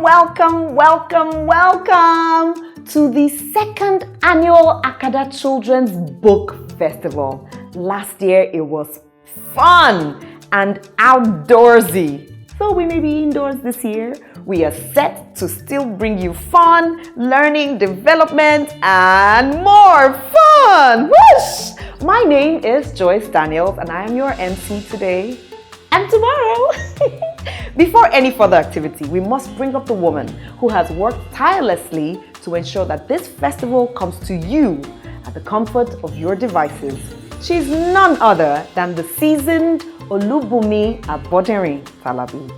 Welcome to the second annual Akada Children's Book Festival. Last year it was fun and outdoorsy. So we may be indoors this year. We are set to still bring you fun, learning, development, and more fun. Whoosh! My name is Joyce Daniels and I am your MC today and tomorrow. Before any further activity, we must bring up the woman who has worked tirelessly to ensure that this festival comes to you at the comfort of your devices. She's none other than the seasoned Olubunmi Aboderin Talabi.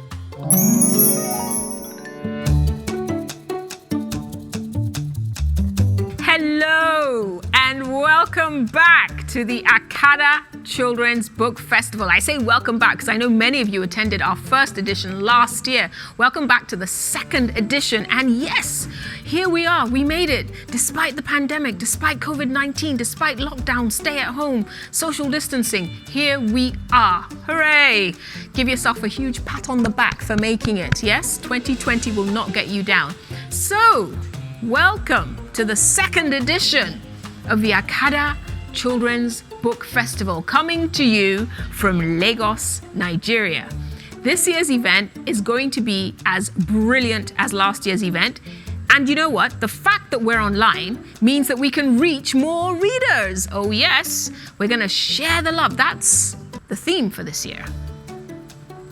Hello and welcome back to the Akada Children's Book Festival. I say welcome back because I know many of you attended our first edition last year. Welcome back to the second edition. And yes, here we are. We made it. Despite the pandemic, despite COVID-19, despite lockdown, stay at home, social distancing, here we are. Hooray! Give yourself a huge pat on the back for making it. Yes, 2020 will not get you down. So, welcome to the second edition of the Akada Children's Book Festival, coming to you from Lagos, Nigeria. This year's event is going to be as brilliant as last year's event. And you know what? The fact that we're online means that we can reach more readers. Oh yes, we're going to share the love. That's the theme for this year.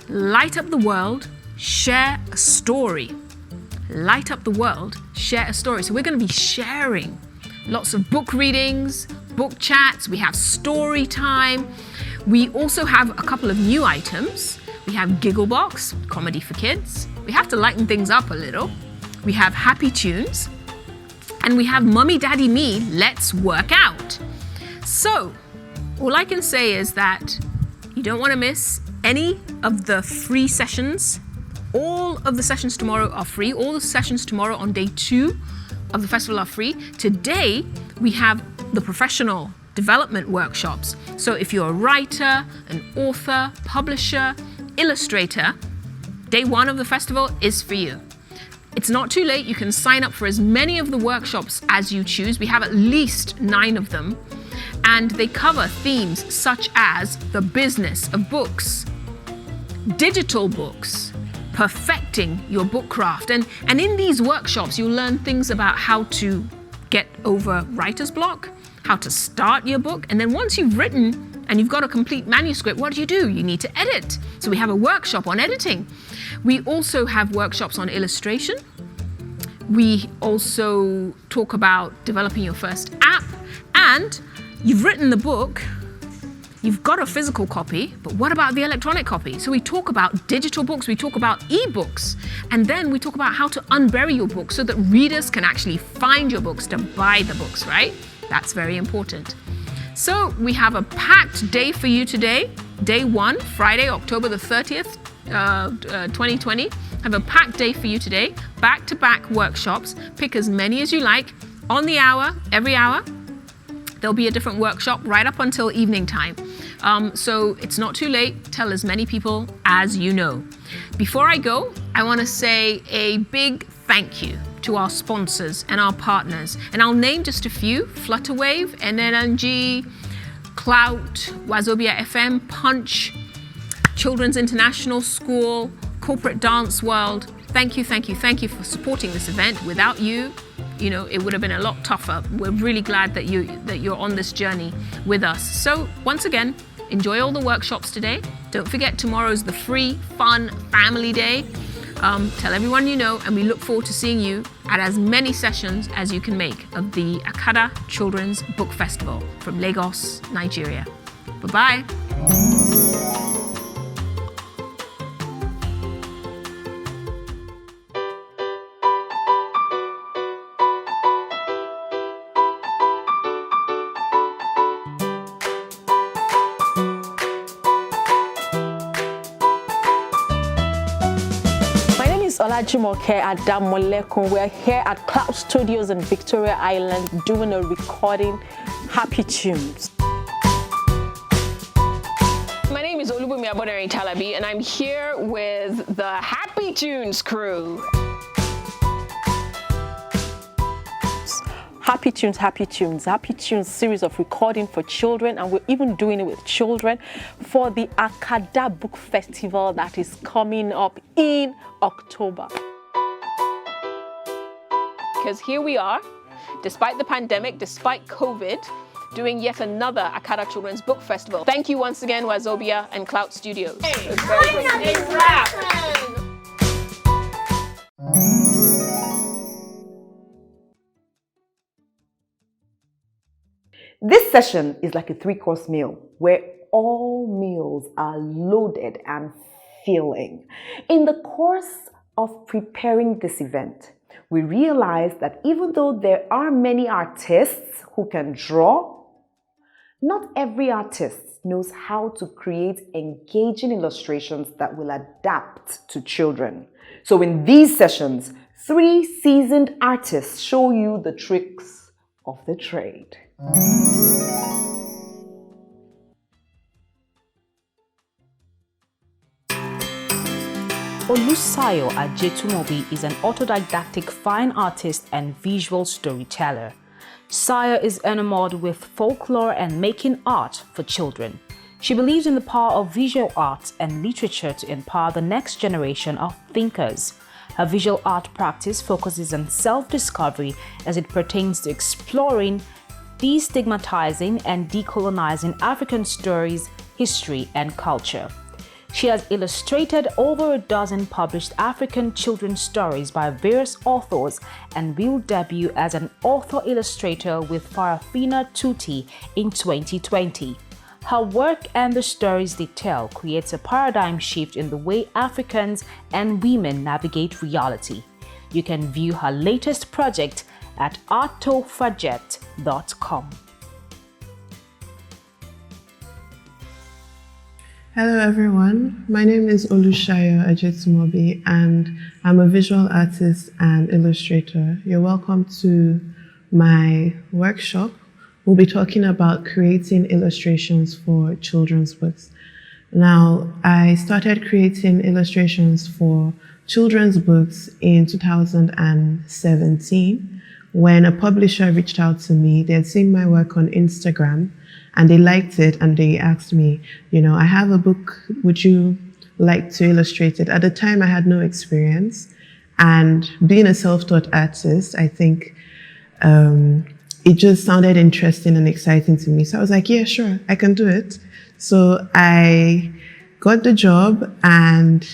Light up the world, share a story. Light up the world, share a story. So we're going to be sharing lots of book readings, book chats, we have story time. We also have a couple of new items. We have Gigglebox, comedy for kids. We have to lighten things up a little. We have Happy Tunes. And we have Mummy Daddy Me, Let's Work Out. So, all I can say is that you don't want to miss any of the free sessions. All of the sessions tomorrow are free. All the sessions tomorrow on day 2 of the festival are free. Today, we have the professional development workshops. So if you're a writer, an author, publisher, illustrator, day 1 of the festival is for you. It's not too late. You can sign up for as many of the workshops as you choose. We have at least 9 of them. And they cover themes such as the business of books, digital books, perfecting your book craft. And in these workshops, you'll learn things about how to get over writer's block, how to start your book. And then once you've written and you've got a complete manuscript, what do? You need to edit. So we have a workshop on editing. We also have workshops on illustration. We also talk about developing your first app. And you've written the book, you've got a physical copy, but what about the electronic copy? So we talk about digital books, we talk about ebooks, and then we talk about how to unbury your book so that readers can actually find your books to buy the books, right? That's very important. So we have a packed day for you today. Day 1, Friday, October the 30th, 2020. Have a packed day for you today. Back-to-back workshops. Pick as many as you like. On the hour, every hour, there'll be a different workshop right up until evening time. So it's not too late. Tell as many people as you know. Before I go, I want to say a big thank you to our sponsors and our partners. And I'll name just a few: Flutterwave, NNNG, Clout, Wazobia FM, Punch, Children's International School, Corporate Dance World. Thank you for supporting this event. Without you, it would have been a lot tougher. We're really glad that you're on this journey with us. So once again, enjoy all the workshops today. Don't forget, tomorrow's the free, fun family day. Tell everyone you know, and we look forward to seeing you at as many sessions as you can make of the Akada Children's Book Festival from Lagos, Nigeria. Bye-bye. Ajetunmobi Adamolekun. We're here at Cloud Studios in Victoria Island doing a recording. Happy Tunes. My name is Olusayo and I'm here with the Happy Tunes crew. Happy Tunes, Happy Tunes, Happy Tunes series of recording for children, and we're even doing it with children for the Akada Book Festival that is coming up in October. Because here we are, despite the pandemic, despite COVID, doing yet another Akada Children's Book Festival. Thank you once again, Wazobia and Clout Studios. Hey, This session is like a 3-course meal where all meals are loaded and filling. In the course of preparing this event, we realized that even though there are many artists who can draw, not every artist knows how to create engaging illustrations that will adapt to children. So in these sessions, 3 seasoned artists show you the tricks of the trade. Olusayo Ajetunmobi is an autodidactic fine artist and visual storyteller. Sayo is enamored with folklore and making art for children. She believes in the power of visual arts and literature to empower the next generation of thinkers. Her visual art practice focuses on self-discovery as it pertains to exploring, destigmatizing and decolonizing African stories, history, and culture. She has illustrated over a dozen published African children's stories by various authors and will debut as an author-illustrator with Farafina Tuti in 2020. Her work and the stories they tell creates a paradigm shift in the way Africans and women navigate reality. You can view her latest project at artofajet.com. Hello everyone, my name is Olusayo Ajetunmobi and I'm a visual artist and illustrator. You're welcome to my workshop. We'll be talking about creating illustrations for children's books. Now, I started creating illustrations for children's books in 2017 when a publisher reached out to me. They had seen my work on Instagram and they liked it and they asked me, I have a book, would you like to illustrate it? At the time, I had no experience, and being a self-taught artist, I think it just sounded interesting and exciting to me. So I was like, yeah, sure, I can do it. So I got the job and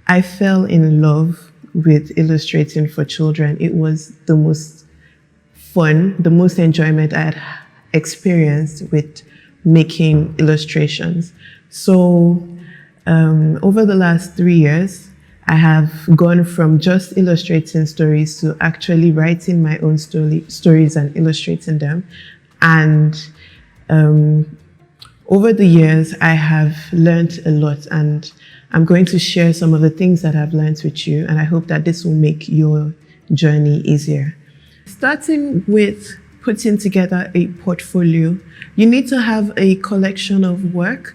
I fell in love with illustrating for children. It was the most fun, the most enjoyment I had experienced with making illustrations. So over the last 3 years, I have gone from just illustrating stories to actually writing my own stories and illustrating them. And over the years, I have learned a lot, and I'm going to share some of the things that I've learned with you, and I hope that this will make your journey easier. Starting with putting together a portfolio, you need to have a collection of work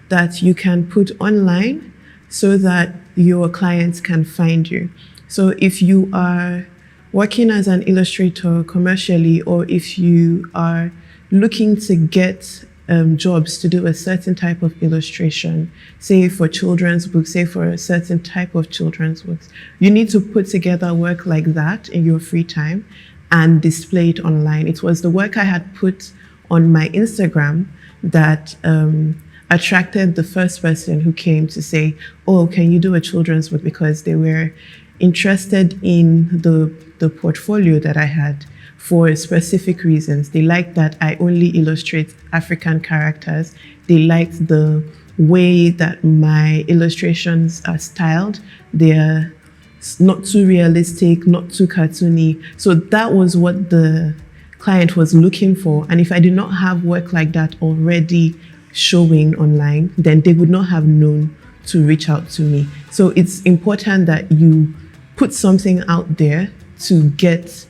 that you can put online so that your clients can find you. So if you are working as an illustrator commercially, or if you are looking to get jobs to do a certain type of illustration, say for children's books, say for a certain type of children's books, you need to put together work like that in your free time and display it online. It was the work I had put on my Instagram that attracted the first person who came to say, oh, can you do a children's book? Because they were interested in the portfolio that I had for specific reasons. They liked that I only illustrate African characters. They liked the way that my illustrations are styled. They're not too realistic, not too cartoony. So that was what the client was looking for. And if I did not have work like that already showing online, then they would not have known to reach out to me. So it's important that you put something out there to get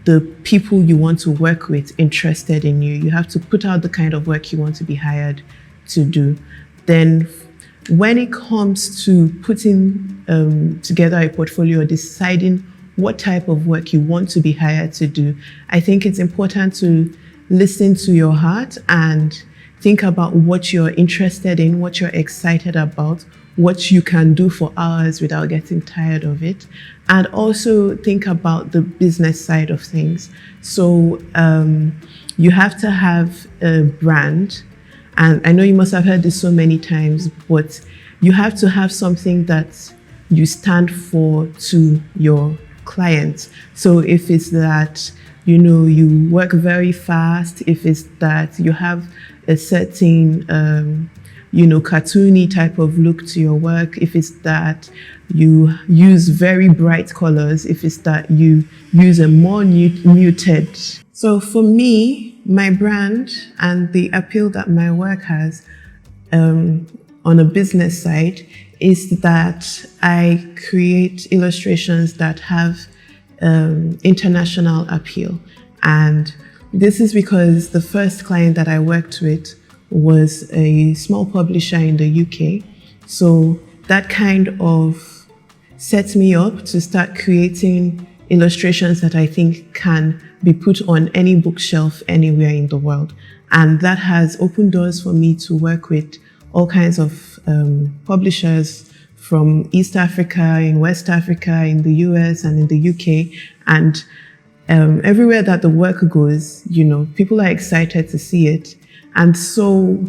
the people you want to work with interested in you. You have to put out the kind of work you want to be hired to do. Then when it comes to putting together a portfolio or deciding what type of work you want to be hired to do. I think it's important to listen to your heart and think about what you're interested in, what you're excited about, what you can do for hours without getting tired of it. And also think about the business side of things. So you have to have a brand. And I know you must have heard this so many times, but you have to have something that you stand for to your clients. So if it's that, you work very fast, if it's that you have a certain, cartoony type of look to your work, if it's that you use very bright colors, if it's that you use a more muted. So for me, my brand and the appeal that my work has on a business side is that I create illustrations that have international appeal. And this is because the first client that I worked with was a small publisher in the UK. So that kind of set me up to start creating illustrations that I think can be put on any bookshelf anywhere in the world. And that has opened doors for me to work with all kinds of publishers from East Africa, in West Africa, in the US and in the UK. And everywhere that the work goes, people are excited to see it. And so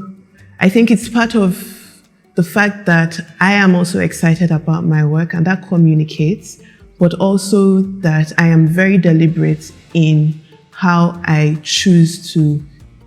I think it's part of the fact that I am also excited about my work, and that communicates, but also that I am very deliberate in how I choose to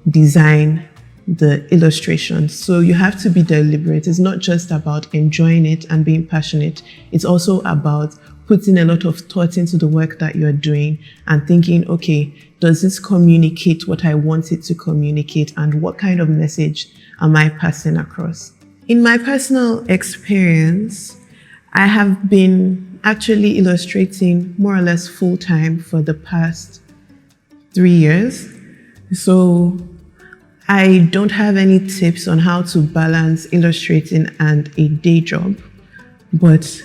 design the illustrations. So you have to be deliberate. It's not just about enjoying it and being passionate. It's also about putting a lot of thought into the work that you're doing and thinking, okay, does this communicate what I want it to communicate, and what kind of message am I passing across? In my personal experience, I have been actually illustrating more or less full-time for the past 3 years. So I don't have any tips on how to balance illustrating and a day job, but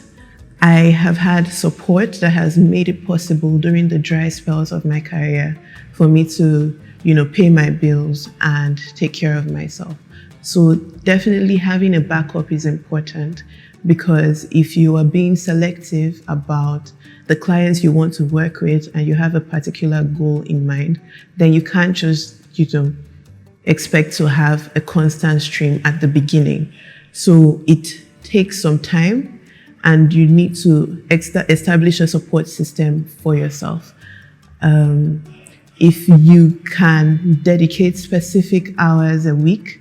I have had support that has made it possible during the dry spells of my career for me to, pay my bills and take care of myself. So definitely having a backup is important, because if you are being selective about the clients you want to work with and you have a particular goal in mind, then you can't just, expect to have a constant stream at the beginning. So it takes some time, and you need to establish a support system for yourself. If you can dedicate specific hours a week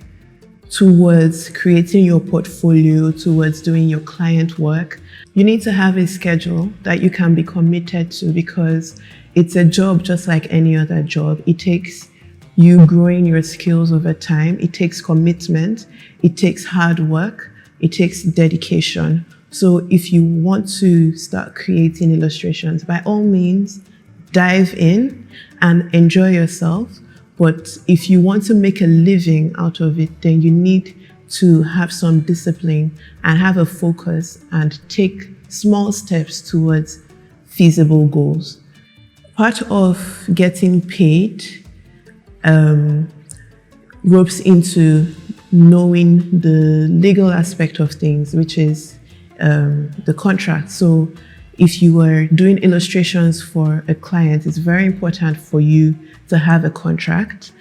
towards creating your portfolio, towards doing your client work, you need to have a schedule that you can be committed to, because it's a job just like any other job. It takes you growing your skills over time. It takes commitment. It takes hard work. It takes dedication. So if you want to start creating illustrations, by all means, dive in and enjoy yourself. But if you want to make a living out of it, then you need to have some discipline and have a focus and take small steps towards feasible goals. Part of getting paid ropes into knowing the legal aspect of things, which is the contract. So if you are doing illustrations for a client, it's very important for you to have a contract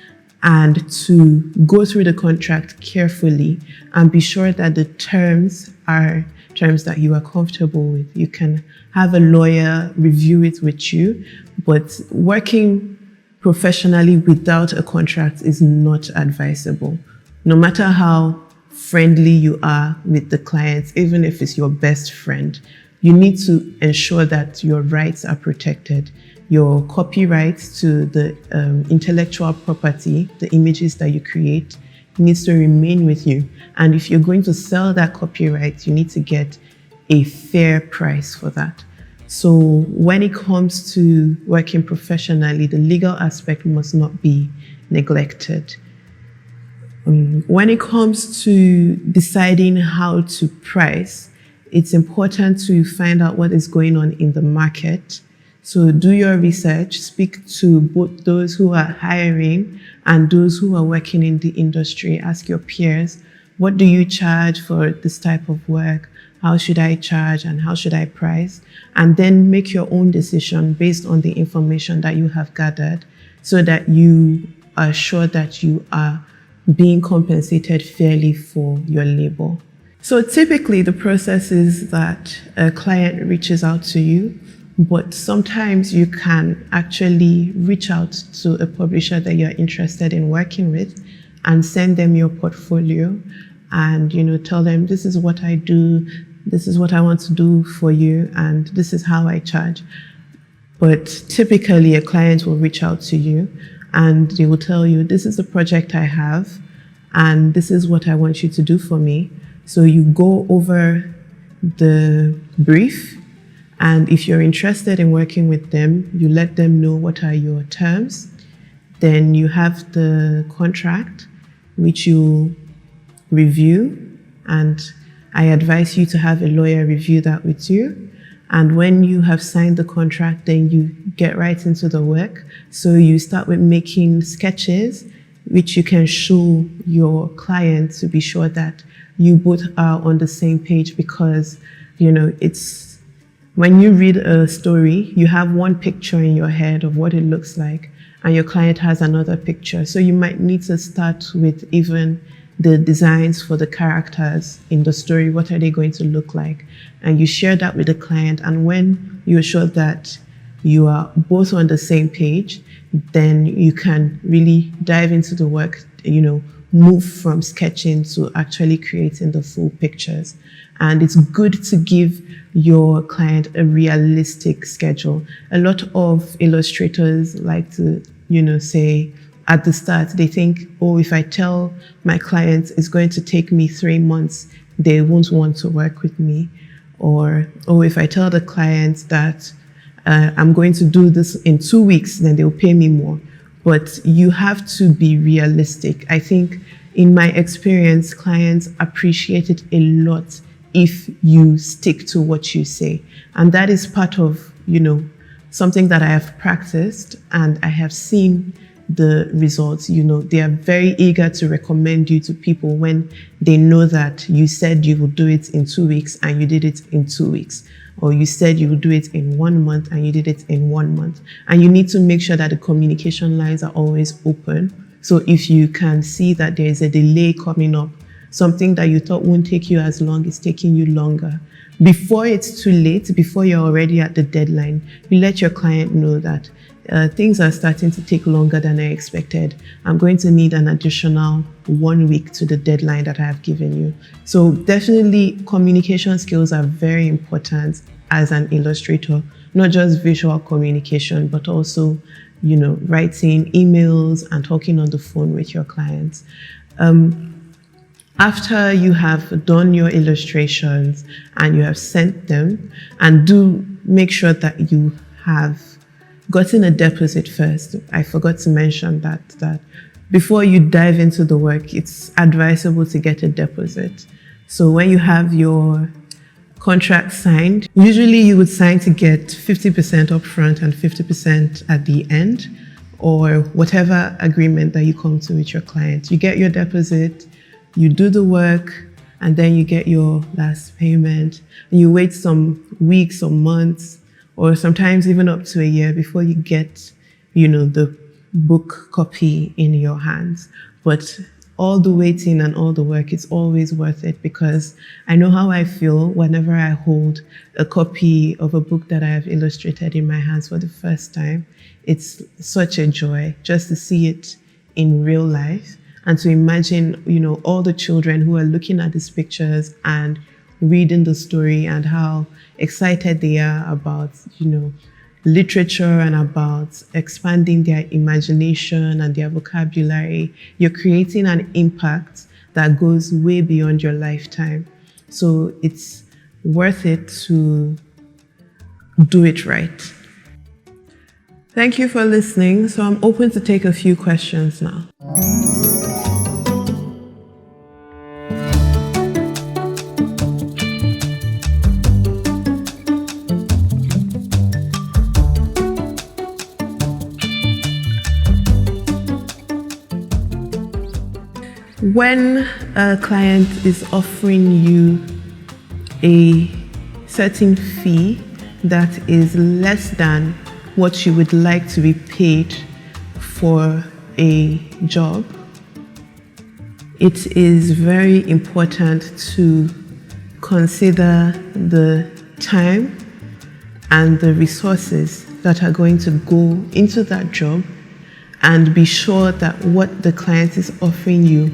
and to go through the contract carefully and be sure that the terms are terms that you are comfortable with. You can have a lawyer review it with you, but working professionally without a contract is not advisable. No matter how friendly you are with the clients, even if it's your best friend, you need to ensure that your rights are protected. Your copyrights to the intellectual property, the images that you create, needs to remain with you. And if you're going to sell that copyright, you need to get a fair price for that. So when it comes to working professionally, the legal aspect must not be neglected. When it comes to deciding how to price, it's important to find out what is going on in the market So do your research, speak to both those who are hiring and those who are working in the industry. Ask your peers, what do you charge for this type of work? How should I charge and how should I price? And then make your own decision based on the information that you have gathered so that you are sure that you are being compensated fairly for your labor. So typically the process is that a client reaches out to you, but sometimes you can actually reach out to a publisher that you're interested in working with and send them your portfolio and, tell them, this is what I do, this is what I want to do for you, and this is how I charge. But typically a client will reach out to you and they will tell you, this is the project I have and this is what I want you to do for me. So you go over the brief, and if you're interested in working with them, you let them know what are your terms. Then you have the contract, which you review, and I advise you to have a lawyer review that with you. And when you have signed the contract, then you get right into the work. So you start with making sketches, which you can show your client to be sure that you both are on the same page, because, it's when you read a story, you have one picture in your head of what it looks like, and your client has another picture. So you might need to start with even the designs for the characters in the story. What are they going to look like? And you share that with the client. And when you're sure that you are both on the same page, then you can really dive into the work, move from sketching to actually creating the full pictures. And it's good to give your client a realistic schedule. A lot of illustrators like to, say at the start, they think, if I tell my clients it's going to take me 3 months, they won't want to work with me. Or, if I tell the client that I'm going to do this in 2 weeks, then they'll pay me more. But you have to be realistic. I think in my experience, clients appreciate it a lot if you stick to what you say. And that is part of, something that I have practiced and I have seen the results. They are very eager to recommend you to people when they know that you said you will do it in 2 weeks and you did it in 2 weeks. Or you said you would do it in 1 month and you did it in 1 month. And you need to make sure that the communication lines are always open. So if you can see that there is a delay coming up, something that you thought won't take you as long is taking you longer, before it's too late, before you're already at the deadline, you let your client know that things are starting to take longer than I expected. I'm going to need an additional 1 week to the deadline that I have given you. So definitely communication skills are very important as an illustrator, not just visual communication, but also, writing emails and talking on the phone with your clients. After you have done your illustrations and you have sent them, and do make sure that you have gotten a deposit first. I forgot to mention that before you dive into the work, it's advisable to get a deposit. So when you have your contract signed, usually you would sign to get 50% upfront and 50% at the end, or whatever agreement that you come to with your client. You get your deposit, you do the work, and then you get your last payment. And you wait some weeks or months, or sometimes even up to a year before you get, the book copy in your hands. But all the waiting and all the work, it's always worth it, because I know how I feel whenever I hold a copy of a book that I have illustrated in my hands for the first time. It's such a joy just to see it in real life, and to imagine, all the children who are looking at these pictures and reading the story and how excited they are about, literature and about expanding their imagination and their vocabulary. You're creating an impact that goes way beyond your lifetime. So it's worth it to do it right. Thank you for listening. So I'm open to take a few questions now. When a client is offering you a certain fee that is less than what you would like to be paid for a job, it is very important to consider the time and the resources that are going to go into that job, and be sure that what the client is offering you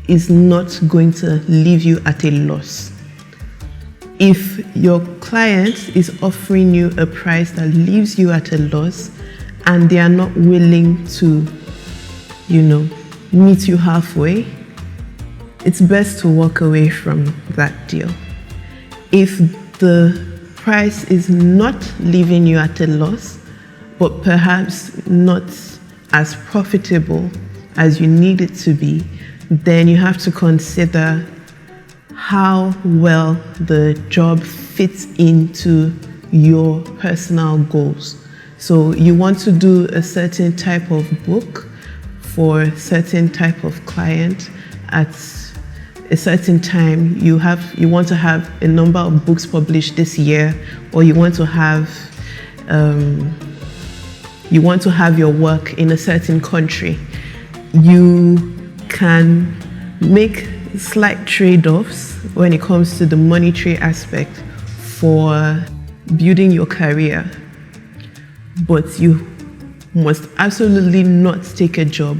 is not going to leave you at a loss. If your client is offering you a price that leaves you at a loss and they are not willing to, meet you halfway, it's best to walk away from that deal. If the price is not leaving you at a loss, but perhaps not as profitable as you need it to be, then you have to consider how well the job fits into your personal goals. So you want to do a certain type of book for a certain type of client at a certain time. You want to have a number of books published this year, or you want to have your work in a certain country. You can make slight trade-offs when it comes to the monetary aspect for building your career, but you must absolutely not take a job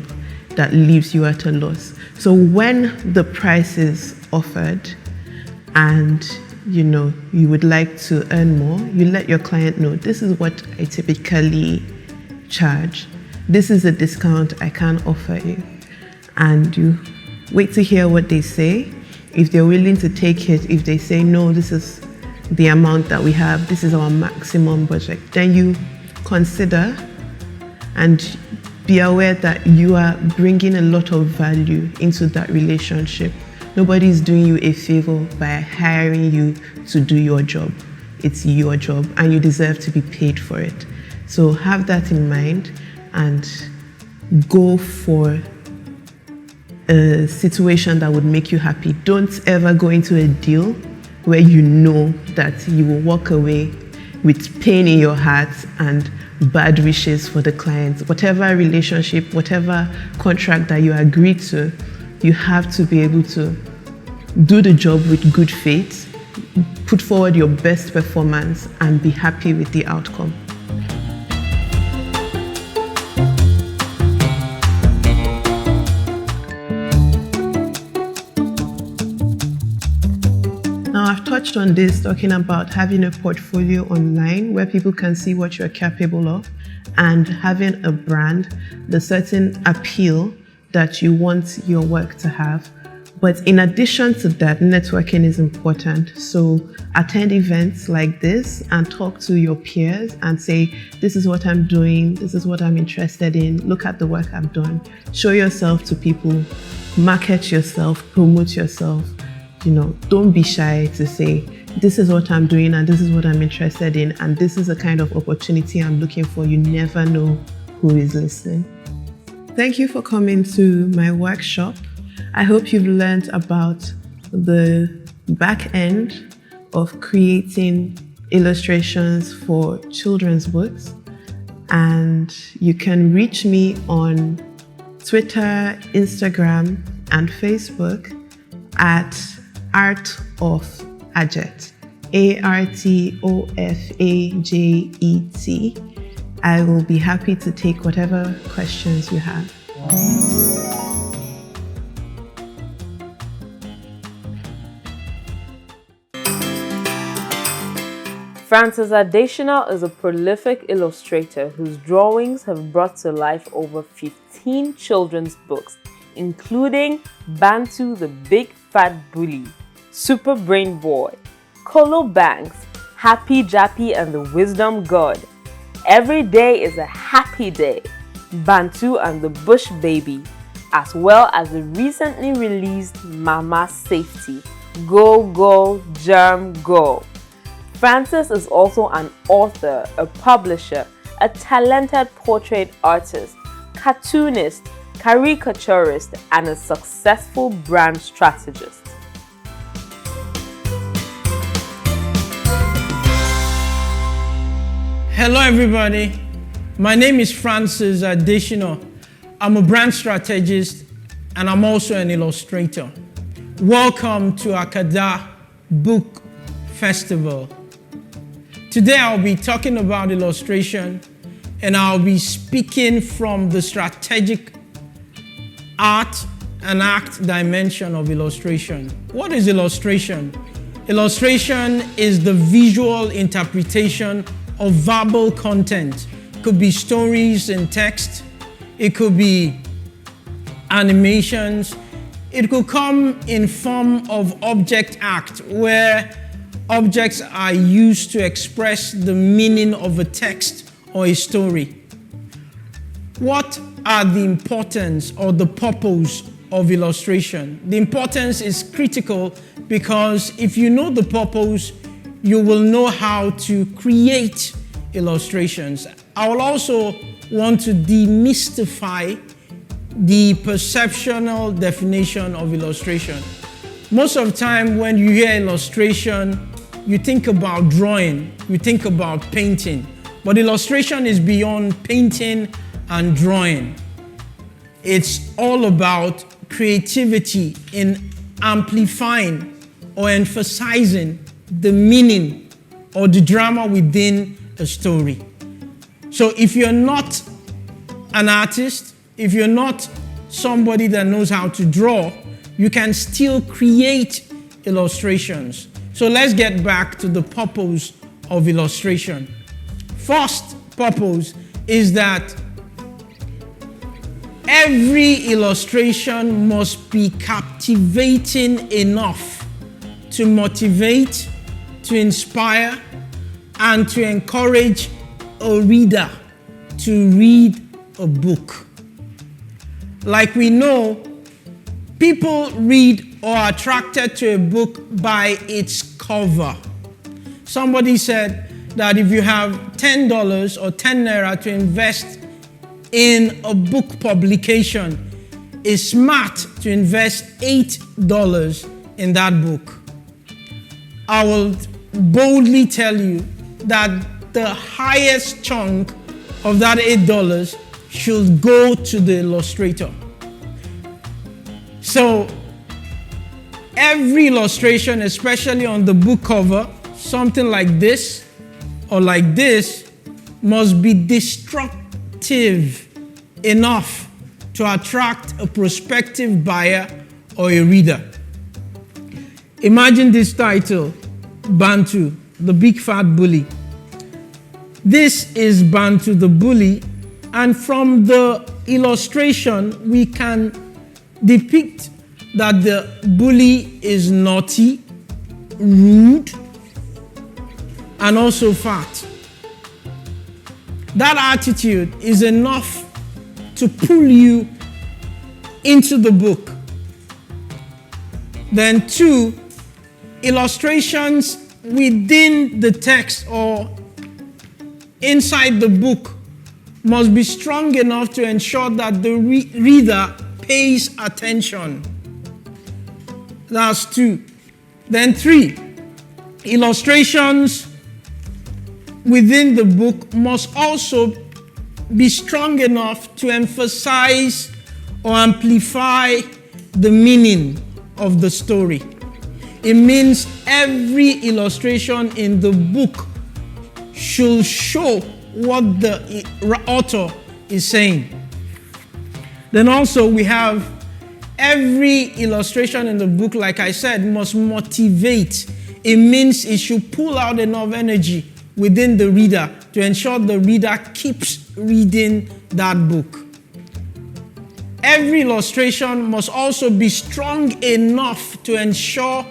that leaves you at a loss. So when the price is offered and you would like to earn more, you let your client know, this is what I typically charge. This is a discount I can offer you. And you wait to hear what they say. If they're willing to take it, if they say, no, this is the amount that we have, this is our maximum budget, then you consider and be aware that you are bringing a lot of value into that relationship. Nobody's doing you a favor by hiring you to do your job. It's your job and you deserve to be paid for it. So have that in mind and go for a situation that would make you happy. Don't ever go into a deal where you know that you will walk away with pain in your heart and bad wishes for the client. Whatever relationship, whatever contract that you agree to, you have to be able to do the job with good faith, put forward your best performance, and be happy with the outcome. Now, I've touched on this, talking about having a portfolio online where people can see what you're capable of, and having a brand, the certain appeal that you want your work to have. But in addition to that, networking is important. So attend events like this and talk to your peers and say, this is what I'm doing, this is what I'm interested in, look at the work I've done. Show yourself to people, market yourself, promote yourself. Don't be shy to say, this is what I'm doing and this is what I'm interested in and this is the kind of opportunity I'm looking for. You never know who is listening. Thank you for coming to my workshop. I hope you've learned about the back end of creating illustrations for children's books. And you can reach me on Twitter, Instagram, and Facebook at Art of Ajet, ARTOFAJET. I will be happy to take whatever questions you have. Frances Adeshina is a prolific illustrator whose drawings have brought to life over 15 children's books, including Bantu the Big Fat Bully, Super Brain Boy, Kolo Banks, Happy Jappy and the Wisdom God, Every Day is a Happy Day, Bantu and the Bush Baby, as well as the recently released Mama Safety, Go Go Germ Go. Frances is also an author, a publisher, a talented portrait artist, cartoonist, caricaturist, and a successful brand strategist. Hello everybody, my name is Francis Adeshina. I'm a brand strategist and I'm also an illustrator. Welcome to Akada Book Festival. Today I'll be talking about illustration and I'll be speaking from the strategic art and act dimension of illustration. What is illustration? Illustration is the visual interpretation of verbal content. It could be stories in text, it could be animations, it could come in form of object act where objects are used to express the meaning of a text or a story. What are the importance or the purpose of illustration? The importance is critical because if you know the purpose, you will know how to create illustrations. I will also want to demystify the perceptual definition of illustration. Most of the time when you hear illustration, you think about drawing, you think about painting, but illustration is beyond painting and drawing. It's all about creativity in amplifying or emphasizing the meaning or the drama within a story. So if you're not an artist, if you're not somebody that knows how to draw, you can still create illustrations. So let's get back to the purpose of illustration. First purpose is that every illustration must be captivating enough to motivate, to inspire, and to encourage a reader to read a book. Like we know, people read or are attracted to a book by its cover. Somebody said that if you have $10 or 10 naira to invest in a book publication, it's smart to invest $8 in that book. I will boldly tell you that the highest chunk of that $8 should go to the illustrator. So every illustration, especially on the book cover, something like this or like this, must be destructive enough to attract a prospective buyer or a reader. Imagine this title, Bantu, the Big Fat Bully. This is Bantu the Bully, and from the illustration we can depict that the bully is naughty, rude, and also fat. That attitude is enough to pull you into the book. Then 2, illustrations within the text or inside the book must be strong enough to ensure that the reader pays attention. That's 2. Then 3, illustrations within the book must also be strong enough to emphasize or amplify the meaning of the story. It means every illustration in the book should show what the author is saying. Then also we have every illustration in the book, like I said, must motivate. It means it should pull out enough energy within the reader to ensure the reader keeps reading that book. Every illustration must also be strong enough to ensure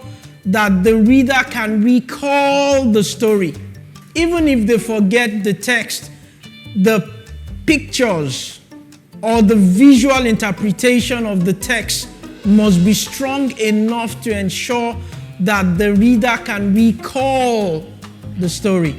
that the reader can recall the story. Even if they forget the text, the pictures or the visual interpretation of the text must be strong enough to ensure that the reader can recall the story.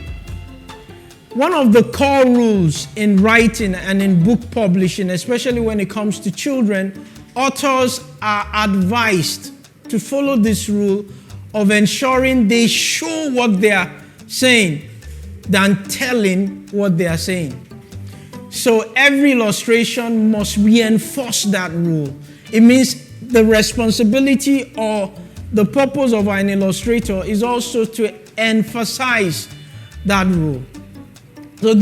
One of the core rules in writing and in book publishing, especially when it comes to children, authors are advised to follow this rule of ensuring they show what they are saying than telling what they are saying. So every illustration must reinforce that rule. It means the responsibility or the purpose of an illustrator is also to emphasize that rule. So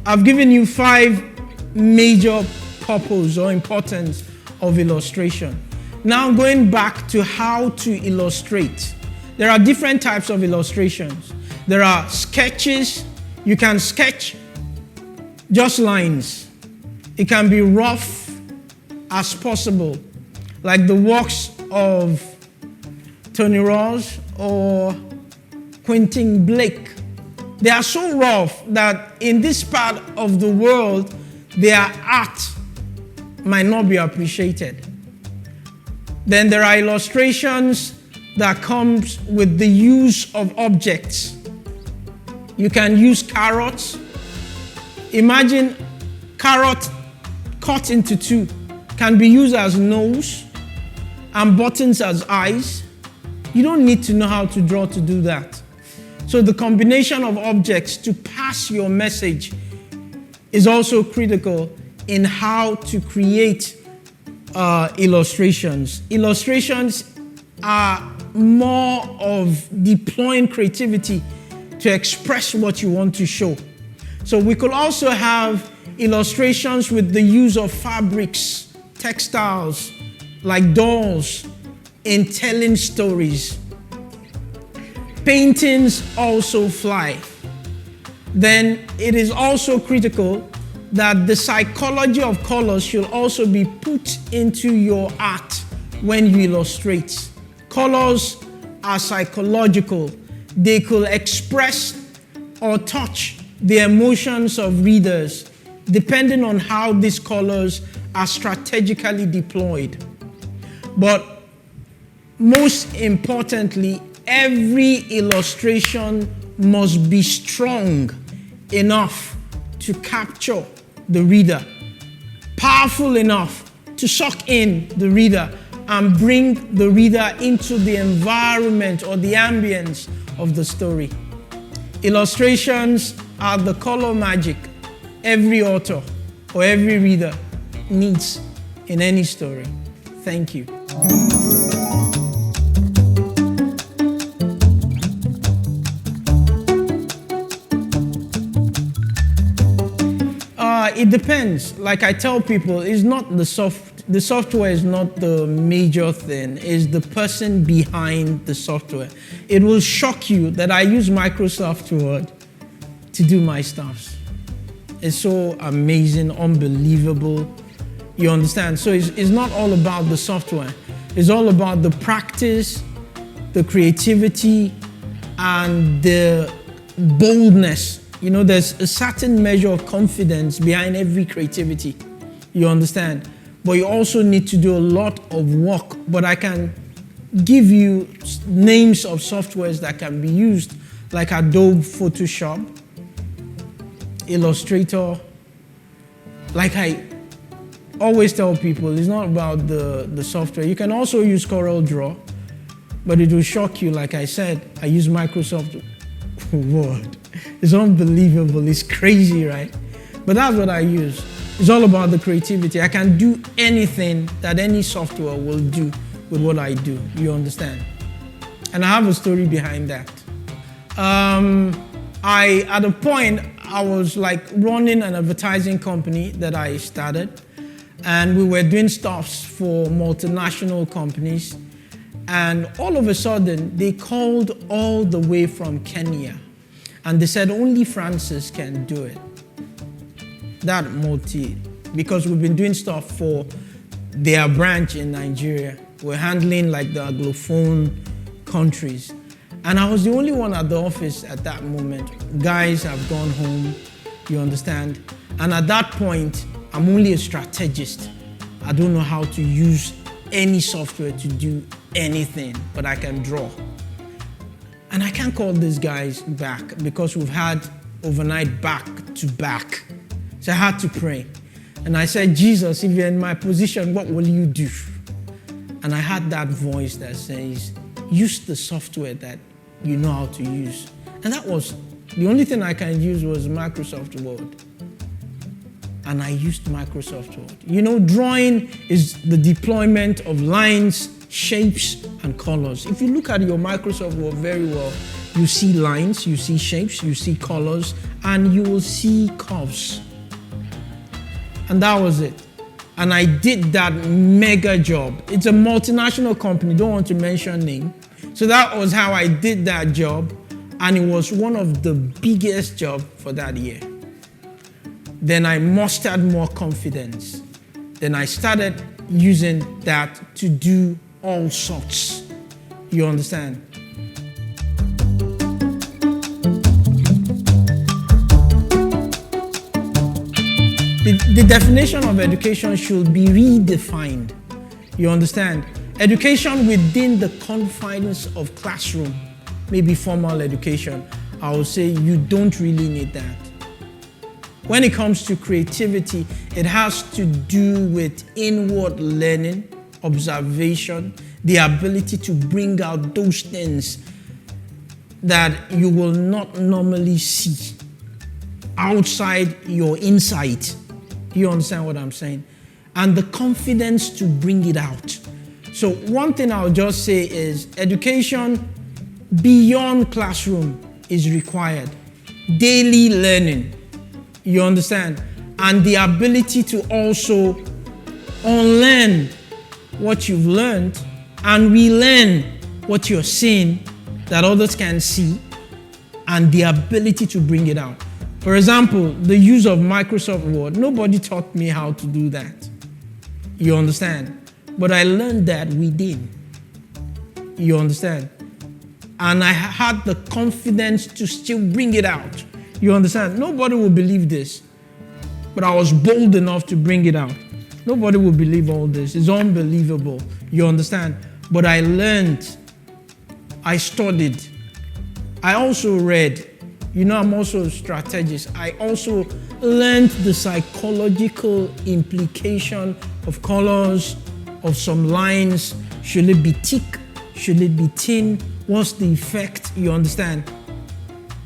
I've given you 5 major purpose or importance of illustration. Now going back to how to illustrate. There are different types of illustrations. There are sketches. You can sketch just lines. It can be rough as possible, like the works of Tony Ross or Quentin Blake. They are so rough that in this part of the world, their art might not be appreciated. Then there are illustrations that comes with the use of objects. You can use carrots. Imagine carrot cut into 2, can be used as nose and buttons as eyes. You don't need to know how to draw to do that. So the combination of objects to pass your message is also critical in how to create illustrations. Illustrations are more of deploying creativity to express what you want to show. So we could also have illustrations with the use of fabrics, textiles, like dolls, in telling stories. Paintings also fly. Then it is also critical that the psychology of colors should also be put into your art when you illustrate. Colors are psychological. They could express or touch the emotions of readers depending on how these colors are strategically deployed. But most importantly, every illustration must be strong enough to capture the reader, powerful enough to suck in the reader and bring the reader into the environment or the ambience of the story. Illustrations are the color magic every author or every reader needs in any story. Thank you. It depends. Like I tell people, it's not the software is not the major thing. It's the person behind the software. It will shock you that I use Microsoft Word to do my stuff. It's so amazing, unbelievable. You understand? So it's not all about the software. It's all about the practice, the creativity, and the boldness. You know, there's a certain measure of confidence behind every creativity. You understand? But you also need to do a lot of work. But I can give you names of softwares that can be used, like Adobe Photoshop, Illustrator. Like I always tell people, it's not about the software. You can also use CorelDRAW, but it will shock you. Like I said, I use Microsoft Word. It's unbelievable. It's crazy, right? But that's what I use. It's all about the creativity. I can do anything that any software will do with what I do. You understand? And I have a story behind that. At a point, I was like running an advertising company that I started, and we were doing stuffs for multinational companies. And all of a sudden, they called all the way from Kenya. And they said only Francis can do it. Because we've been doing stuff for their branch in Nigeria. We're handling like the Anglophone countries. And I was the only one at the office at that moment. Guys have gone home, you understand? And at that point, I'm only a strategist. I don't know how to use any software to do anything, but I can draw. And I can't call these guys back because we've had overnight back to back. So I had to pray. And I said, Jesus, if you're in my position, what will you do? And I had that voice that says, use the software that you know how to use. And that was, the only thing I can use was Microsoft Word. And I used Microsoft Word. You know, drawing is the deployment of lines, shapes, and colors. If you look at your Microsoft Word very well, you see lines, you see shapes, you see colors, and you will see curves. And that was it. And I did that mega job. It's a multinational company, don't want to mention name. So that was how I did that job. And it was one of the biggest jobs for that year. Then I mustered more confidence. Then I started using that to do all sorts. You understand? The definition of education should be redefined. You understand? Education within the confines of classroom, maybe formal education, I would say you don't really need that. When it comes to creativity, it has to do with inward learning, observation, the ability to bring out those things that you will not normally see outside your insight. You understand what I'm saying? And the confidence to bring it out. So one thing I'll just say is education beyond classroom is required. Daily learning. You understand? And the ability to also unlearn what you've learned and relearn what you're seeing that others can see, and the ability to bring it out. For example, the use of Microsoft Word. Nobody taught me how to do that. You understand? But I learned that within. You understand? And I had the confidence to still bring it out. You understand? Nobody will believe this. But I was bold enough to bring it out. Nobody will believe all this. It's unbelievable. You understand? But I learned. I studied. I also read. You know, I'm also a strategist. I also learned the psychological implication of colors, of some lines. Should it be thick? Should it be thin? What's the effect? You understand?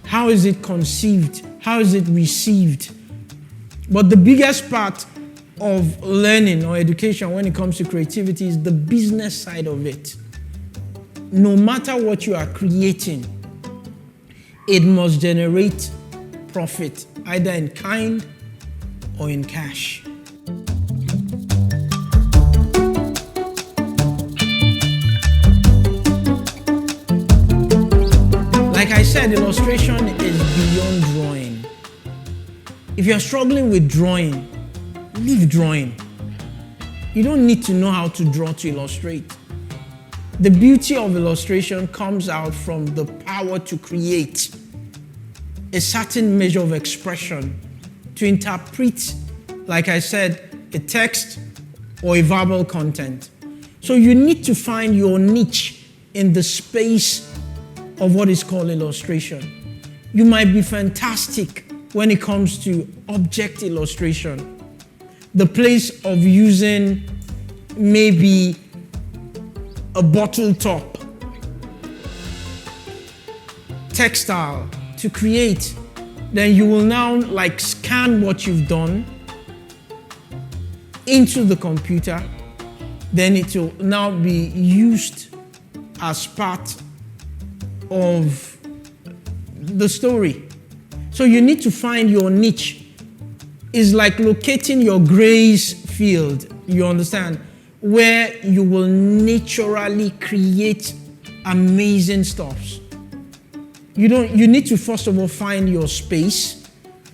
How is it conceived? How is it received? But the biggest part of learning or education when it comes to creativity is the business side of it. No matter what you are creating, it must generate profit, either in kind or in cash. Like I said, illustration is beyond drawing. If you're struggling with drawing, leave drawing. You don't need to know how to draw to illustrate. The beauty of illustration comes out from the power to create a certain measure of expression, to interpret, like I said, a text or a verbal content. So you need to find your niche in the space of what is called illustration. You might be fantastic when it comes to object illustration. The place of using maybe a bottle top, textile to create, then you will now like scan what you've done into the computer, then it will now be used as part of the story. So you need to find your niche. It's like locating your grace field, you understand, where you will naturally create amazing stuffs. You need to first of all find your space,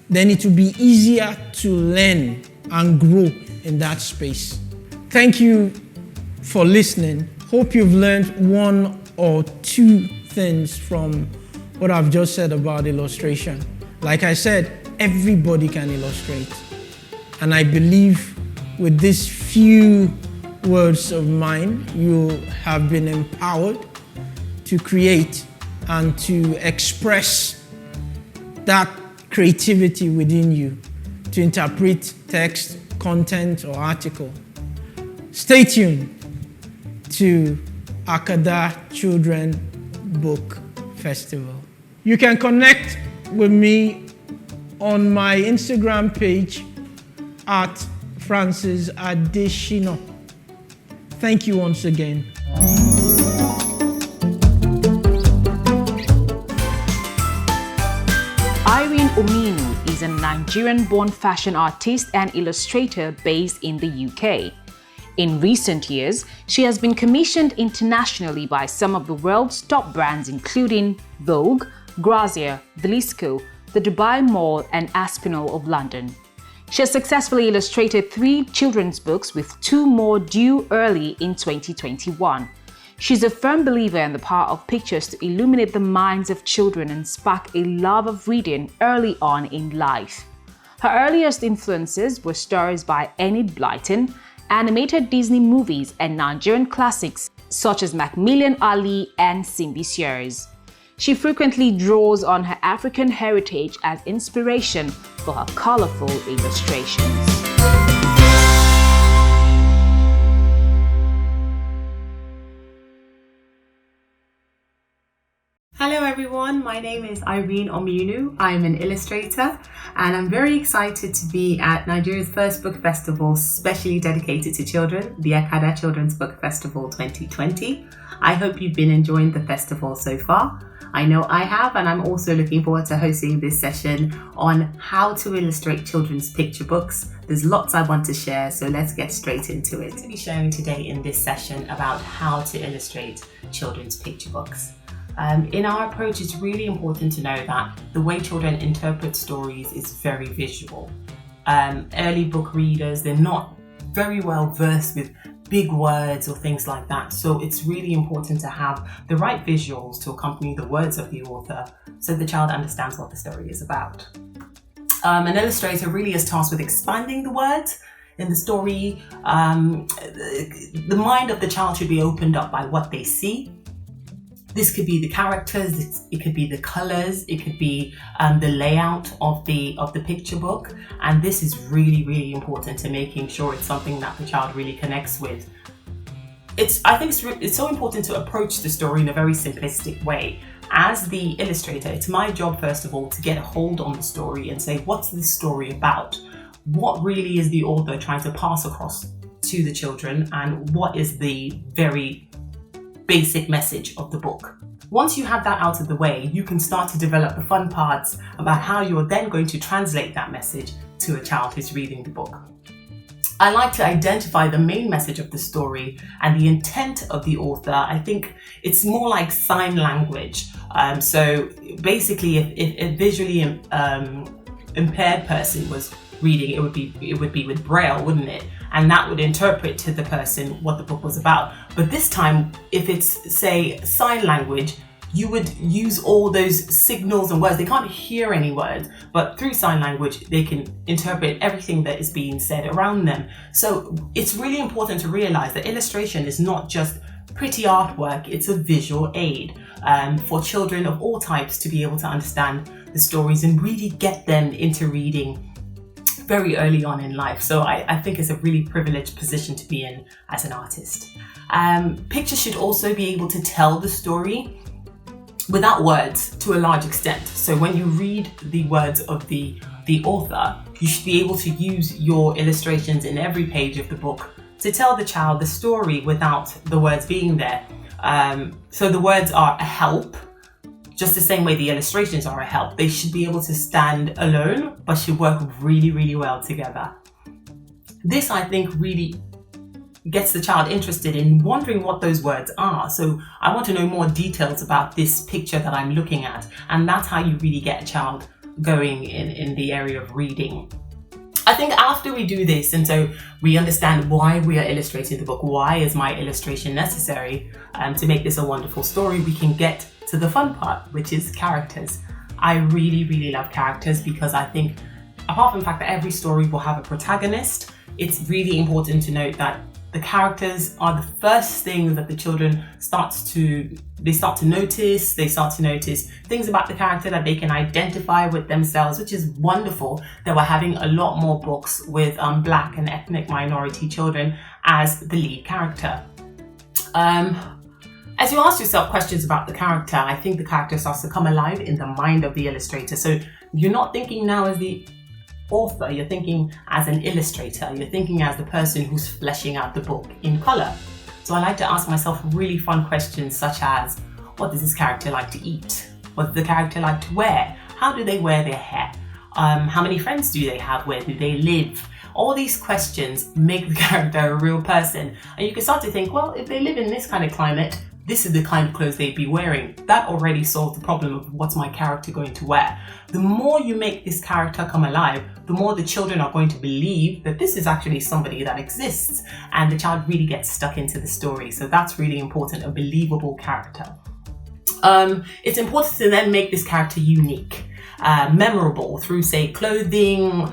then it will be easier to learn and grow in that space. Thank you for listening. Hope you've learned one or two things from what I've just said about illustration. Like I said, everybody can illustrate. And I believe with these few words of mine, you have been empowered to create and to express that creativity within you to interpret text, content, or article. Stay tuned to Akada Children Book Festival. You can connect with me on my Instagram page at Francis Adeshina. Thank you once again. Irene Ominou is a Nigerian-born fashion artist and illustrator based in the UK. In recent years, she has been commissioned internationally by some of the world's top brands including Vogue, Grazia, Velisco, the Dubai Mall and Addisonal of London. She has successfully illustrated 3 children's books with 2 more due early in 2021. She's a firm believer in the power of pictures to illuminate the minds of children and spark a love of reading early on in life. Her earliest influences were stories by Enid Blyton, animated Disney movies and Nigerian classics such as Macmillan Ali and Simbi Sears. She frequently draws on her African heritage as inspiration for her colorful illustrations. Hello everyone, my name is Irene Omiunu. I'm an illustrator and I'm very excited to be at Nigeria's first book festival specially dedicated to children, the Akada Children's Book Festival 2020. I hope you've been enjoying the festival so far. I know I have, and I'm also looking forward to hosting this session on how to illustrate children's picture books. There's lots I want to share, so let's get straight into it. I'm going to be sharing today in this session about how to illustrate children's picture books. In our approach, it's really important to know that the way children interpret stories is very visual. Early book readers, they're not very well versed with big words or things like that. So it's really important to have the right visuals to accompany the words of the author so the child understands what the story is about. An illustrator really is tasked with expanding the words in the story. The mind of the child should be opened up by what they see. This could be the characters, it could be the colors, it could be the layout of the picture book, and this is really, really important to making sure it's something that the child really connects with. I think it's so important to approach the story in a very simplistic way. As the illustrator, it's my job first of all to get a hold on the story and say, what's this story about? What really is the author trying to pass across to the children, and what is the very basic message of the book? Once you have that out of the way, you can start to develop the fun parts about how you're then going to translate that message to a child who's reading the book. I like to identify the main message of the story and the intent of the author. I think it's more like sign language. So basically, if a visually impaired person was reading, it would be with Braille, wouldn't it? And that would interpret to the person what the book was about. But this time, if it's, say, sign language, you would use all those signals and words. They can't hear any words, but through sign language, they can interpret everything that is being said around them. So it's really important to realize that illustration is not just pretty artwork, it's a visual aid for children of all types to be able to understand the stories and really get them into reading very early on in life. So I think it's a really privileged position to be in as an artist. Pictures should also be able to tell the story without words to a large extent. So when you read the words of the author, you should be able to use your illustrations in every page of the book to tell the child the story without the words being there. So the words are a help, just the same way the illustrations are a help. They should be able to stand alone, but should work really, really well together. This, I think, really gets the child interested in wondering what those words are. So I want to know more details about this picture that I'm looking at. And that's how you really get a child going in the area of reading. I think after we do this, and so we understand why we are illustrating the book, why is my illustration necessary to make this a wonderful story, we can get to the fun part, which is characters. I really, really love characters because I think, apart from the fact that every story will have a protagonist, it's really important to note that The characters are the first things that the children start to notice. They start to notice things about the character that they can identify with themselves, which is wonderful that we're having a lot more books with Black and ethnic minority children as the lead character. As you ask yourself questions about the character, I think the character starts to come alive in the mind of the illustrator. So you're not thinking now as the author, you're thinking as an illustrator, you're thinking as the person who's fleshing out the book in color. So I like to ask myself really fun questions such as, what does this character like to eat? What does the character like to wear? How do they wear their hair? How many friends do they have? Where do they live? All these questions make the character a real person. And you can start to think, well, if they live in this kind of climate, this is the kind of clothes they'd be wearing. That already solves the problem of what's my character going to wear. The more you make this character come alive, the more the children are going to believe that this is actually somebody that exists, and the child really gets stuck into the story. So that's really important, a believable character. It's important to then make this character unique, memorable through, say, clothing,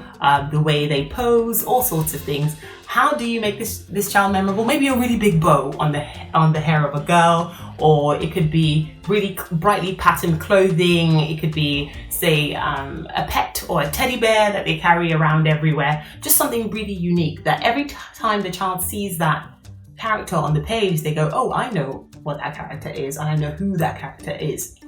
the way they pose, all sorts of things. How do you make this child memorable? Maybe a really big bow on the hair of a girl, or it could be really brightly patterned clothing. It could be, say, a pet or a teddy bear that they carry around everywhere. Just something really unique that every time the child sees that character on the page, they go, oh, I know what that character is, and I know who that character is.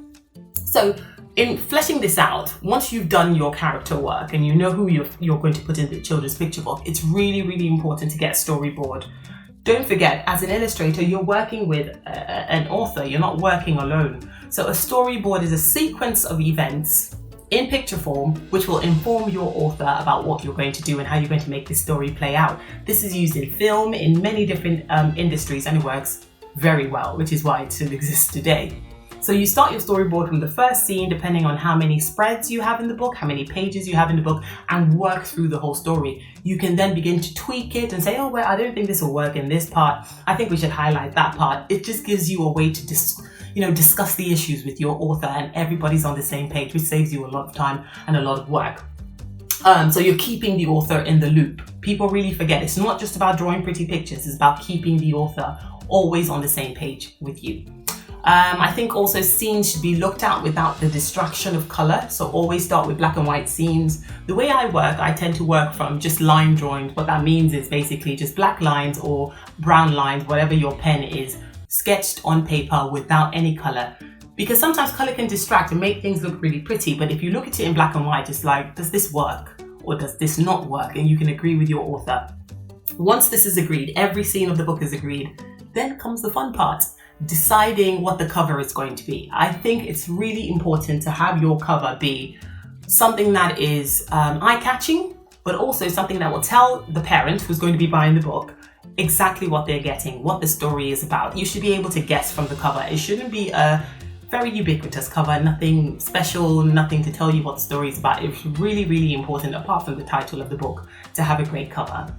So in fleshing this out, once you've done your character work and you know who you're going to put in the children's picture book, it's really, really important to get a storyboard. Don't forget, as an illustrator, you're working with an author, you're not working alone. So a storyboard is a sequence of events in picture form, which will inform your author about what you're going to do and how you're going to make this story play out. This is used in film, in many different industries, and it works very well, which is why it still exists today. So you start your storyboard from the first scene, depending on how many spreads you have in the book, how many pages you have in the book, and work through the whole story. You can then begin to tweak it and say, oh, well, I don't think this will work in this part. I think we should highlight that part. It just gives you a way to discuss the issues with your author, and everybody's on the same page, which saves you a lot of time and a lot of work. So you're keeping the author in the loop. People really forget it's not just about drawing pretty pictures, it's about keeping the author always on the same page with you. I think also scenes should be looked at without the distraction of color. So always start with black and white scenes. The way I work, I tend to work from just line drawings. What that means is basically just black lines or brown lines, whatever your pen is, sketched on paper without any color. Because sometimes color can distract and make things look really pretty. But if you look at it in black and white, it's like, does this work or does this not work? And you can agree with your author. Once this is agreed, every scene of the book is agreed, then comes the fun part. Deciding what the cover is going to be. I think it's really important to have your cover be something that is eye-catching, but also something that will tell the parent who's going to be buying the book exactly what they're getting, what the story is about. You should be able to guess from the cover. It shouldn't be a very ubiquitous cover, nothing special, nothing to tell you what the story is about. It's really, really important, apart from the title of the book, to have a great cover.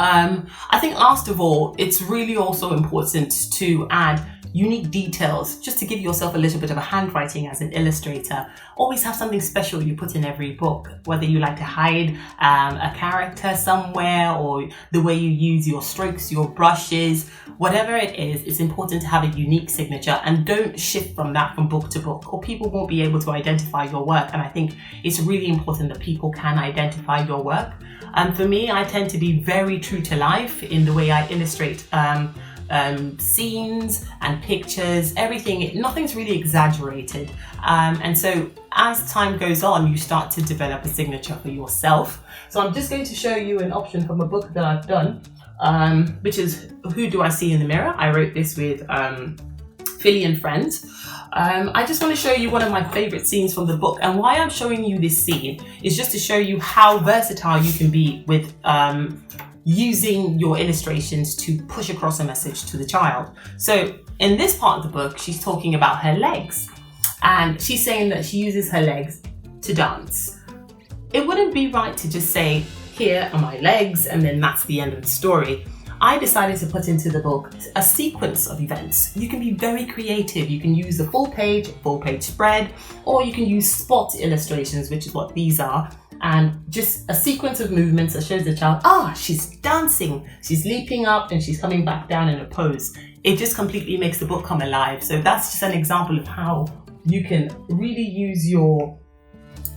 I think last of all, it's really also important to add unique details, just to give yourself a little bit of a handwriting as an illustrator. Always have something special you put in every book, whether you like to hide a character somewhere, or the way you use your strokes, your brushes, whatever it is, it's important to have a unique signature, and don't shift from that from book to book, or people won't be able to identify your work. And I think it's really important that people can identify your work. And for me, I tend to be very true to life in the way I illustrate scenes and pictures, everything, nothing's really exaggerated. And so as time goes on, you start to develop a signature for yourself. So I'm just going to show you an option from a book that I've done, which is Who Do I See in the Mirror? I wrote this with Philly and friends. I just want to show you one of my favorite scenes from the book, and why I'm showing you this scene is just to show you how versatile you can be with using your illustrations to push across a message to the child. So in this part of the book, she's talking about her legs, and she's saying that she uses her legs to dance. It wouldn't be right to just say, here are my legs, and then that's the end of the story. I decided to put into the book a sequence of events. You can be very creative. You can use a full page spread, or you can use spot illustrations, which is what these are. and just a sequence of movements that shows the child, she's dancing, she's leaping up and she's coming back down in a pose. It just completely makes the book come alive. So that's just an example of how you can really use your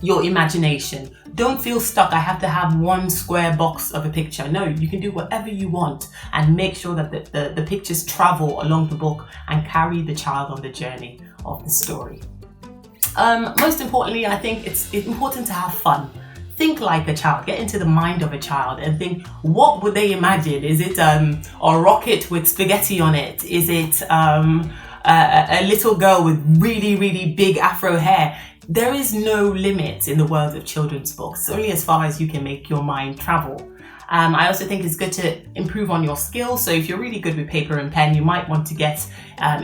imagination. Don't feel stuck. I have to have one square box of a picture. No, you can do whatever you want and make sure that the pictures travel along the book and carry the child on the journey of the story. Most importantly, I think it's important to have fun. Think like a child, get into the mind of a child and think, what would they imagine? Is it a rocket with spaghetti on it? Is it a little girl with really, really big afro hair? There is no limit in the world of children's books. It's only as far as you can make your mind travel. I also think it's good to improve on your skills. So if you're really good with paper and pen, you might want to get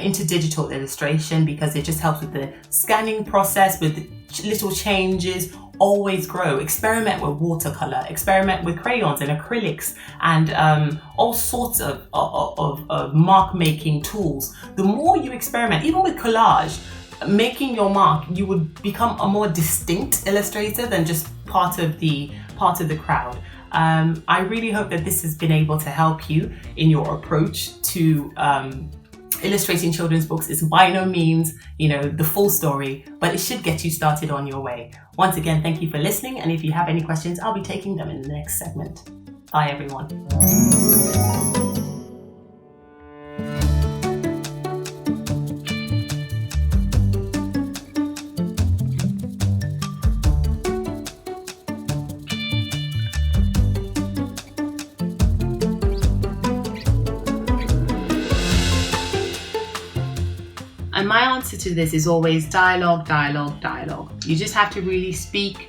into digital illustration, because it just helps with the scanning process, with little changes. Always grow. Experiment with watercolor, experiment with crayons and acrylics, and all sorts of mark making tools. The more you experiment, even with collage, making your mark, you would become a more distinct illustrator than just part of the crowd. I really hope that this has been able to help you in your approach to illustrating children's books. Is by no means, the full story, but it should get you started on your way. Once again, thank you for listening, and if you have any questions, I'll be taking them in the next segment. Bye, everyone. And my answer to this is always dialogue, dialogue, dialogue. You just have to really speak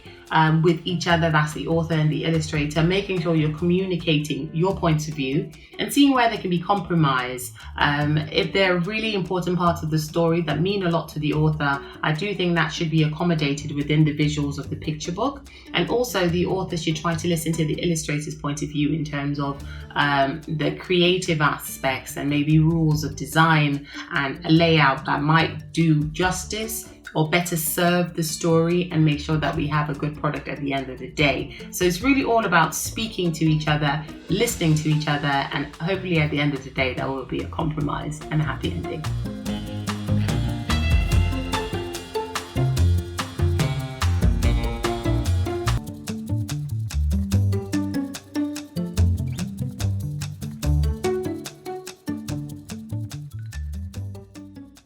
with each other, that's the author and the illustrator, making sure you're communicating your points of view and seeing where there can be compromise. If there are really important parts of the story that mean a lot to the author, I do think that should be accommodated within the visuals of the picture book. And also the author should try to listen to the illustrator's point of view in terms of the creative aspects and maybe rules of design and a layout that might do justice or better serve the story and make sure that we have a good product at the end of the day. So it's really all about speaking to each other, listening to each other, and hopefully at the end of the day there will be a compromise and a happy ending.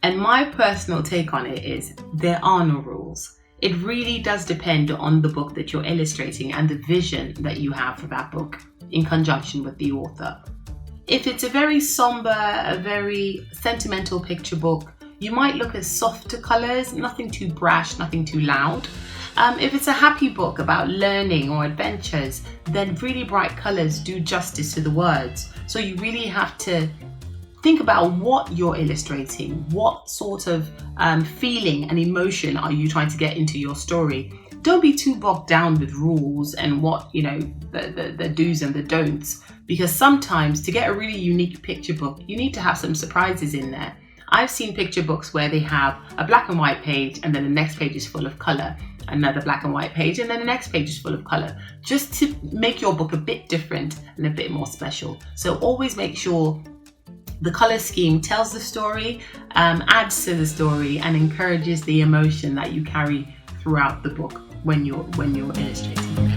And my personal take on it is there are no rules. It really does depend on the book that you're illustrating and the vision that you have for that book in conjunction with the author. If it's a very somber, a very sentimental picture book, you might look at softer colors, nothing too brash, nothing too loud. If it's a happy book about learning or adventures, then really bright colors do justice to the words. So you really have to think about what you're illustrating, what sort of feeling and emotion are you trying to get into your story. Don't be too bogged down with rules and what, the do's and the don'ts, because sometimes to get a really unique picture book, you need to have some surprises in there. I've seen picture books where they have a black and white page and then the next page is full of color, another black and white page, and then the next page is full of color, just to make your book a bit different and a bit more special. So always make sure the color scheme tells the story, adds to the story, and encourages the emotion that you carry throughout the book when you're illustrating.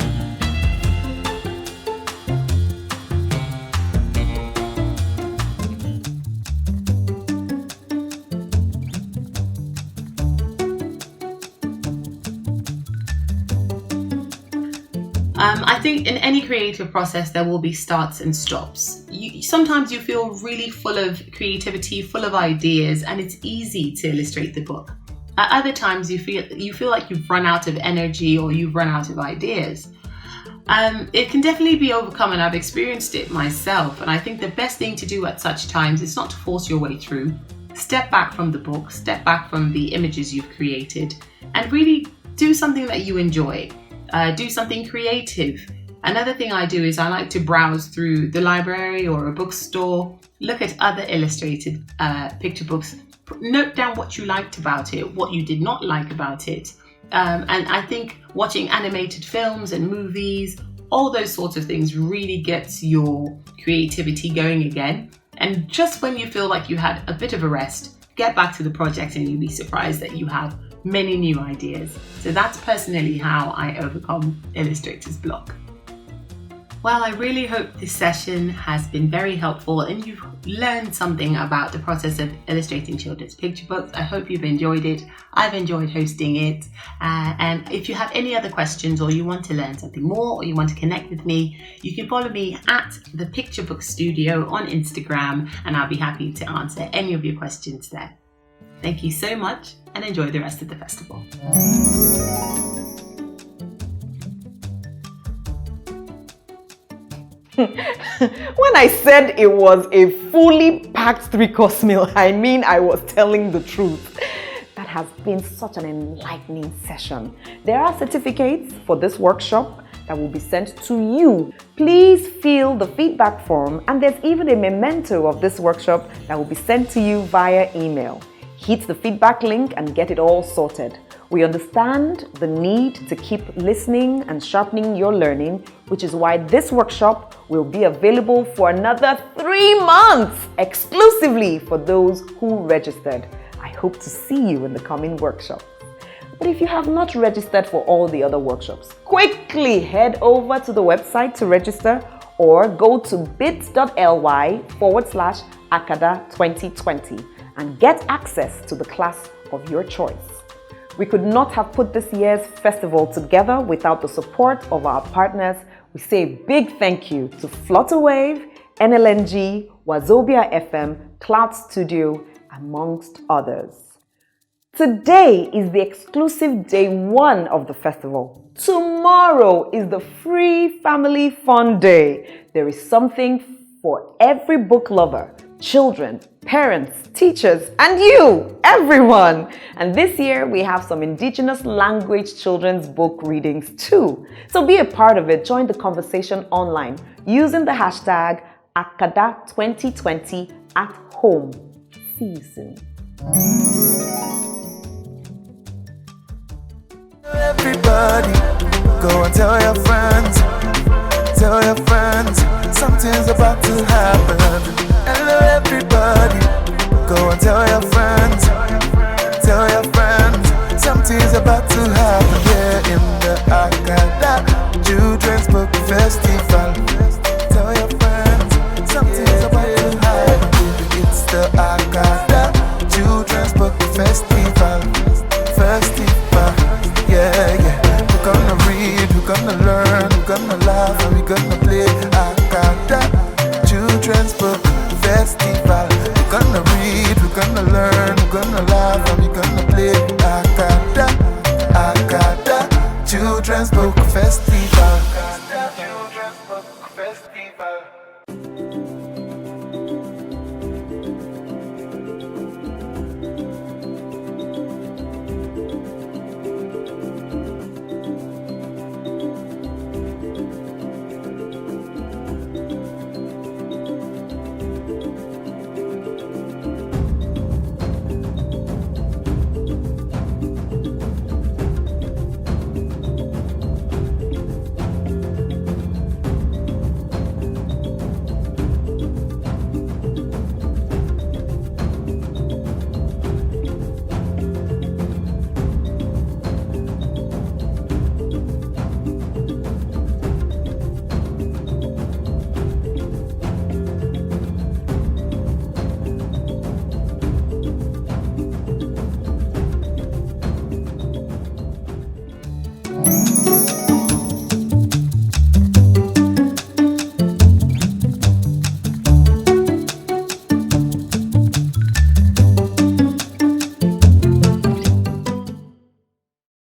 I think in any creative process there will be starts and stops. Sometimes you feel really full of creativity, full of ideas, and it's easy to illustrate the book. At other times you feel like you've run out of energy or you've run out of ideas. It can definitely be overcome, and I've experienced it myself. And I think the best thing to do at such times is not to force your way through. Step back from the book, step back from the images you've created, and really do something that you enjoy. Do something creative. Another thing I do is I like to browse through the library or a bookstore, look at other illustrated picture books, note down what you liked about it, what you did not like about it, And I think watching animated films and movies, all those sorts of things really gets your creativity going again. And just when you feel like you had a bit of a rest, get back to the project and you'll be surprised that you have many new ideas. So that's personally how I overcome illustrator's block. Well, I really hope this session has been very helpful and you've learned something about the process of illustrating children's picture books. I hope you've enjoyed it. I've enjoyed hosting it. And if you have any other questions or you want to learn something more or you want to connect with me, you can follow me at the Picture Book Studio on Instagram and I'll be happy to answer any of your questions there. Thank you so much and enjoy the rest of the festival. When I said it was a fully packed 3-course meal, I mean I was telling the truth. That has been such an enlightening session. There are certificates for this workshop that will be sent to you. Please fill the feedback form and there's even a memento of this workshop that will be sent to you via email. Hit the feedback link and get it all sorted. We understand the need to keep listening and sharpening your learning, which is why this workshop will be available for another 3 months exclusively for those who registered. I hope to see you in the coming workshop. But if you have not registered for all the other workshops, quickly head over to the website to register or go to bit.ly/Akada 2020 and get access to the class of your choice. We could not have put this year's festival together without the support of our partners. We say a big thank you to Flutterwave, NLNG, Wazobia FM, Cloud Studio, amongst others. Today is the exclusive day 1 of the festival. Tomorrow is the free family fun day. There is something for every book lover, children, parents, teachers, and you, everyone. And this year we have some indigenous language children's book readings too. So be a part of it. Join the conversation online using the hashtag Akada 2020 at home. See you soon. Everybody, go and tell your friends, something's about to happen. Hello everybody, go and tell your friends, something's about to happen. Yeah, in the Akada Children's Book Festival. Tell your friends, something's about to happen. It's the